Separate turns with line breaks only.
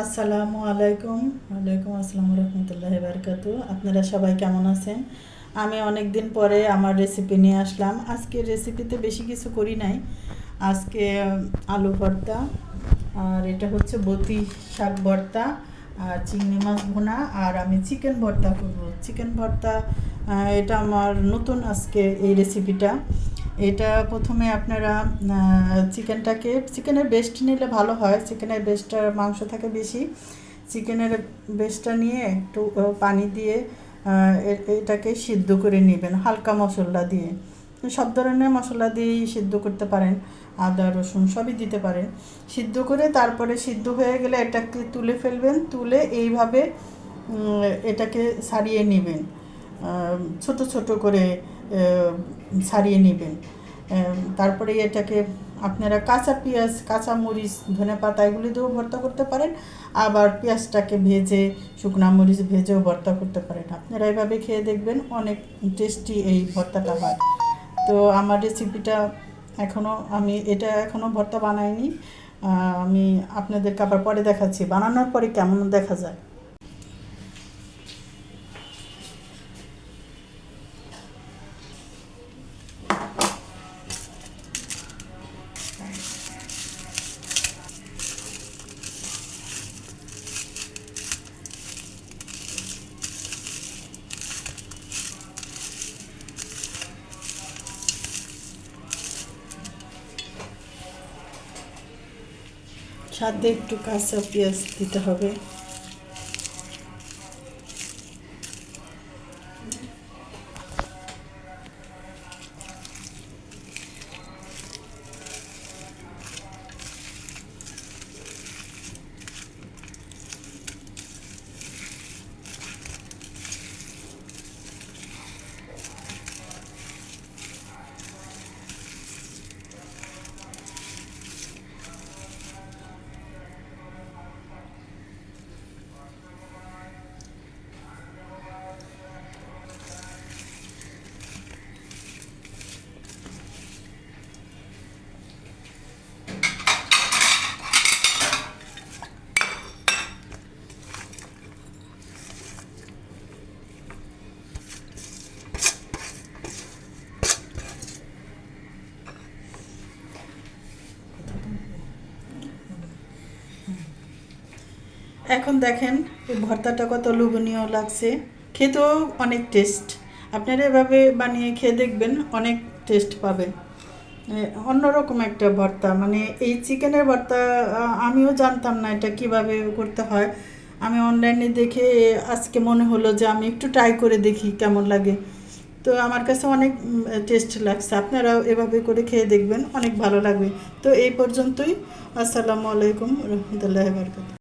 আসসালামু আলাইকুম। ওয়ালাইকুম আসসালাম রহমতুল্লাহি বারকাতু। আপনারা সবাই কেমন আছেন? আমি অনেক দিন পরে আমার রেসিপি নিয়ে আসলাম। আজকে রেসিপিতে বেশি কিছু করি নাই। আজকে আলু ভর্তা, আর এটা হচ্ছে বতি শাক ভর্তা, আর চিংড়ি মাছ ভুনা, আর আমি চিকেন ভর্তা করব। চিকেন ভর্তা এটা আমার নতুন আজকে এই রেসিপিটা। এটা প্রথমে আপনারা চিকেনের বেস্ট নিলে ভালো হয়। চিকেনের বেস্টটার মাংস থাকে বেশি। চিকেনের বেস্টটা নিয়ে একটু পানি দিয়ে এটাকে সিদ্ধ করে নেবেন হালকা মশলা দিয়ে। সব ধরনের মশলা দিয়েই সিদ্ধ করতে পারেন, আদা রসুন সবই দিতে পারেন। সিদ্ধ করে তারপরে সিদ্ধ হয়ে গেলে এটাকে তুলে ফেলবেন। তুলে এইভাবে এটাকে ছাড়িয়ে নেবেন, ছোট ছোট করে ছাড়িয়ে নেবেন। তারপরে এটাকে আপনারা কাঁচা পেঁয়াজ, কাঁচা মরিচ, ধনে পাতা এগুলি দিয়েও ভর্তা করতে পারেন। আবার পেঁয়াজটাকে ভেজে, শুকনো মরিচ ভেজেও ভর্তা করতে পারেন। আপনারা এভাবে খেয়ে দেখবেন, অনেক টেস্টি এই ভর্তাটা হয়। তো আমার রেসিপিটা আমি এখনও ভর্তা বানাইনি। আমি আপনাদেরকে আবার পরে দেখাচ্ছি বানানোর পরে কেমন দেখা যায়। সাথে একটু কাঁচা পেঁয়াজ দিতে হবে। এখন দেখেন এই ভর্তাটা কত লোভনীয় লাগছে, খেতেও অনেক টেস্ট। আপনারা এভাবে বানিয়ে খেয়ে দেখবেন, অনেক টেস্ট পাবেন। অন্যরকম একটা ভর্তা, মানে এই চিকেনের ভর্তা আমিও জানতাম না এটা কিভাবে করতে হয়। আমি অনলাইনে দেখে আজকে মনে হলো যে আমি একটু ট্রাই করে দেখি কেমন লাগে। তো আমার কাছে অনেক টেস্ট লাগছে। আপনারাও এভাবে করে খেয়ে দেখবেন, অনেক ভালো লাগবে। তো এই পর্যন্তই। আসসালামু আলাইকুম রহমতুল্লাহ বরকাত।